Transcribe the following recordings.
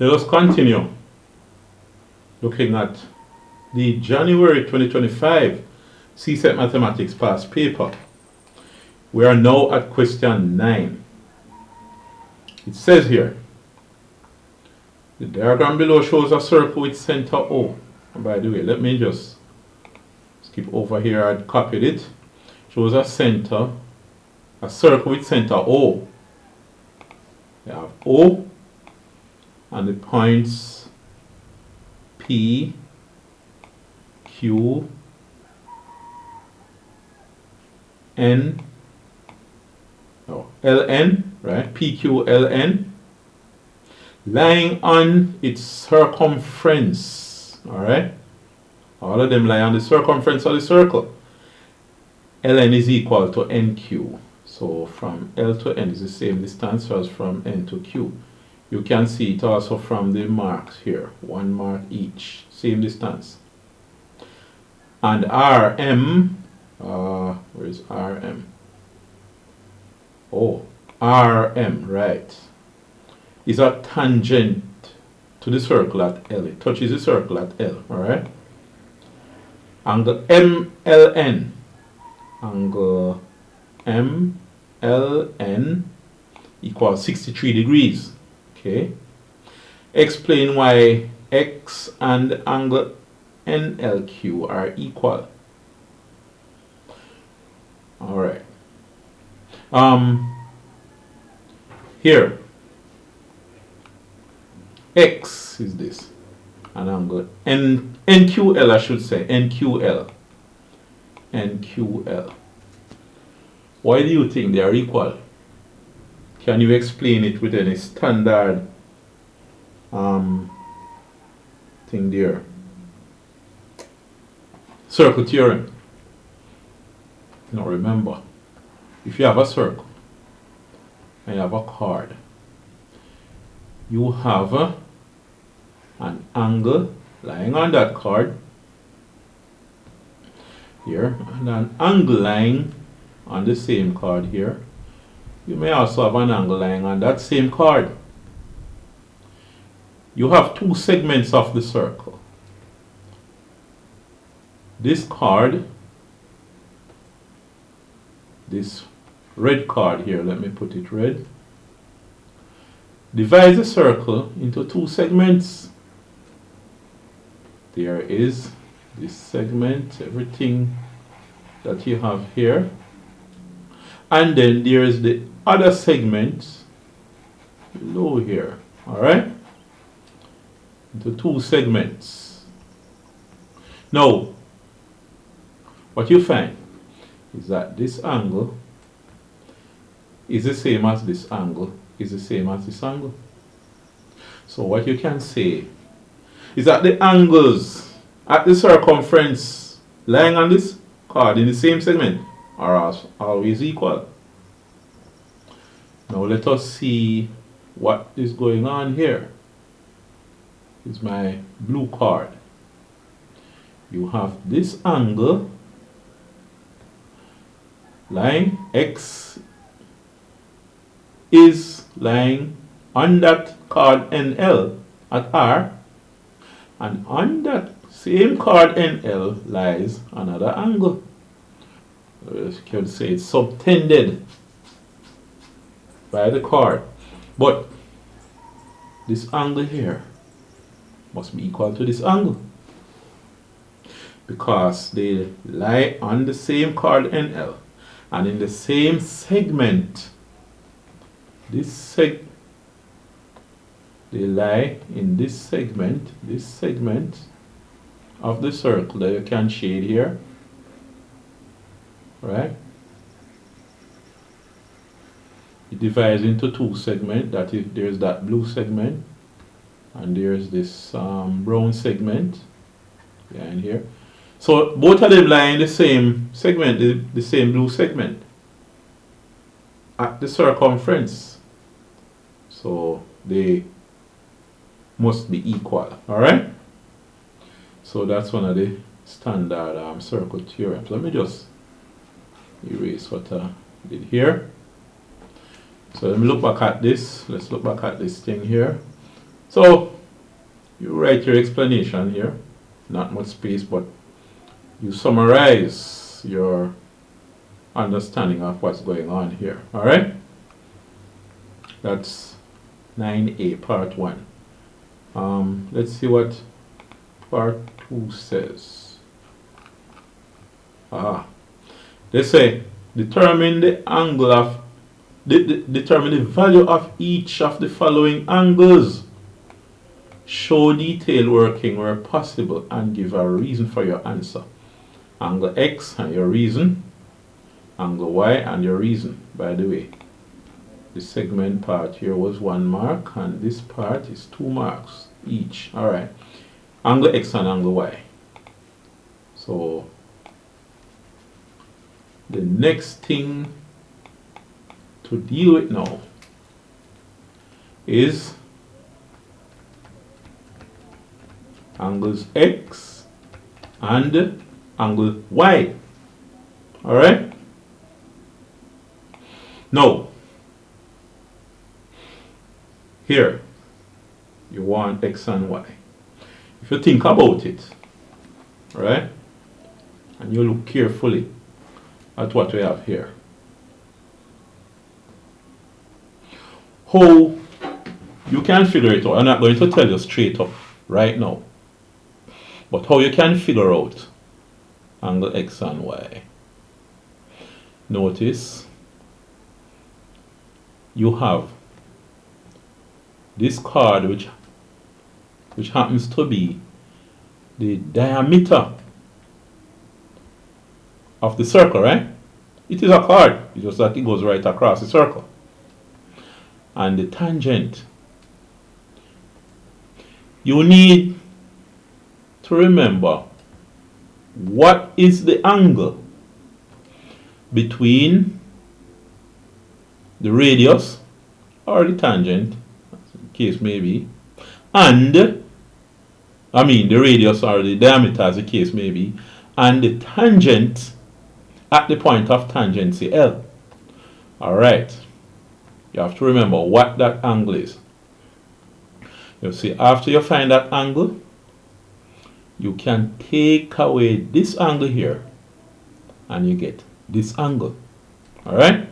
Let us continue looking at the January 2025 CSEC Mathematics past paper. We are now at question 9. It says here, the diagram below shows a circle with center O. And by the way, let me just skip over here. I copied it. Shows a circle with center O. We have O and the points P, Q, N, LN, right? PQ, LN, lying on its circumference. All right, all of them lie on the circumference of the circle. Ln is equal to NQ. So from L to N is the same distance as from N to Q. You can see it also from the marks here, 1 mark each, same distance. And RM, where is RM? Oh, RM, right, is a tangent to the circle at L. It touches the circle at L, all right? Angle MLN, angle MLN equals 63 degrees. Okay. Explain why X and angle NLQ are equal. All right. Here, X is this, an angle NQL, I should say, NQL. Why do you think they are equal? Can you explain it with any standard thing there? Circle theorem. Now remember, if you have a circle and you have a chord, you have an angle lying on that chord here and an angle lying on the same chord here. You may also have an angle lying on that same chord. You have two segments of the circle. This chord, this red chord here, let me put it red, divides the circle into two segments. There is this segment, everything that you have here. And then there is the other segment below here, all right? Into two segments. Now, what you find is that this angle is the same as this angle, is the same as this angle. So what you can say is that the angles at the circumference lying on this chord in the same segment are always equal. Now let us see what is going on here. This is my blue chord. You have this angle lying, X is lying on that chord NL at R, and on that same chord NL lies another angle. You can say it's subtended by the chord, but this angle here must be equal to this angle because they lie on the same chord NL and in the same segment. They lie in this segment of the circle that you can shade here, right? It divides into two segments. That is, there's that blue segment and there's this brown segment behind here. So both of them lie in the same segment, the same blue segment at the circumference. So they must be equal, all right? So that's one of the standard circle theorems. Let me just erase what I did here. So let me look back at this. Let's look back at this thing here. So you write your explanation here, not much space, but you summarize your understanding of what's going on here. All right, that's 9A part 1. Let's see what part 2 says. They say determine the angle of determine the value of each of the following angles. Show detailed working where possible and give a reason for your answer. Angle X and your reason, angle Y and your reason. By the way, the segment part here was 1 mark and this part is 2 marks each. Alright, angle X and angle Y. So the next thing to deal with now is angles X and angle Y. Alright? Now, here you want X and Y. If you think about it, right, and you look carefully at what we have here, how you can figure it out. I'm not going to tell you straight up right now, but how you can figure out angle X and Y. Notice you have this chord which happens to be the diameter of the circle, right? It is a chord, it's just like it goes right across the circle. And the tangent, you need to remember what is the angle between the radius or the tangent, as the case may be, and the radius or the diameter, as the case may be, and the tangent at the point of tangency L. Alright, you have to remember what that angle is. You see, after you find that angle, you can take away this angle here and you get this angle. Alright?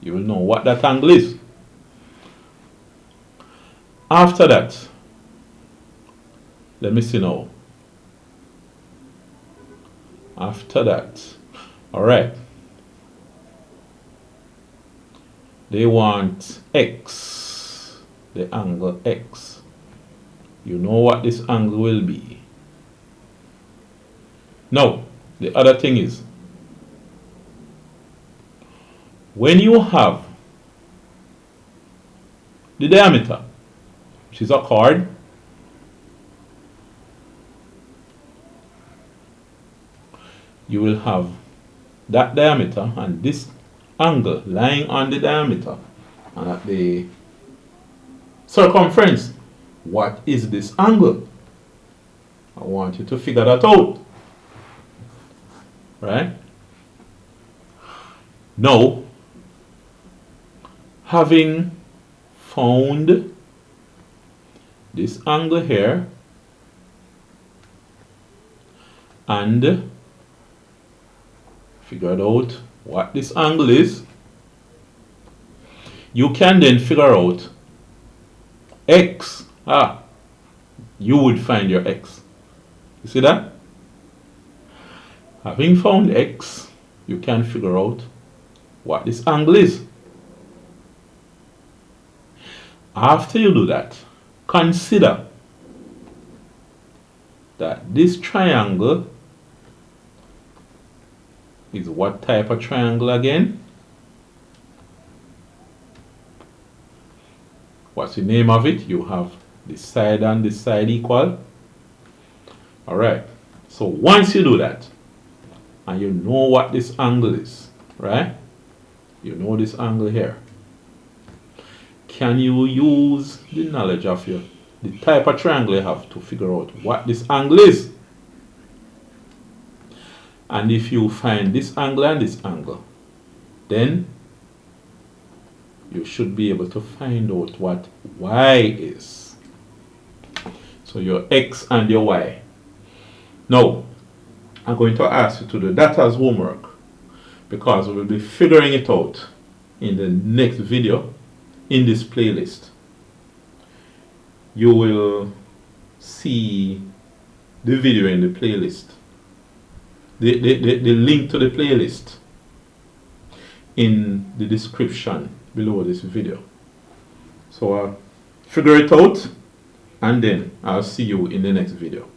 You will know what that angle is. After that, let me see now. After that, alright, they want X, the angle X. You know what this angle will be. Now, the other thing is, when you have the diameter, which is a chord, you will have that diameter and this angle lying on the diameter and at the circumference. What is this angle? I want you to figure that out. Right? Now, having found this angle here and figured out what this angle is, you can then figure out X. You would find your X. You see that? Having found X, you can figure out what this angle is. After you do that, consider that this triangle is what type of triangle again? What's the name of it? You have this side and this side equal. Alright, so once you do that and you know what this angle is, right? You know this angle here. Can you use the knowledge of the type of triangle you have to figure out what this angle is? And if you find this angle and this angle, then you should be able to find out what y is. So your X and your Y. Now, I'm going to ask you to do that as homework because we will be figuring it out in the next video in this playlist. You will see the video in the playlist, the link to the playlist in the description below this video. So figure it out, and then I'll see you in the next video.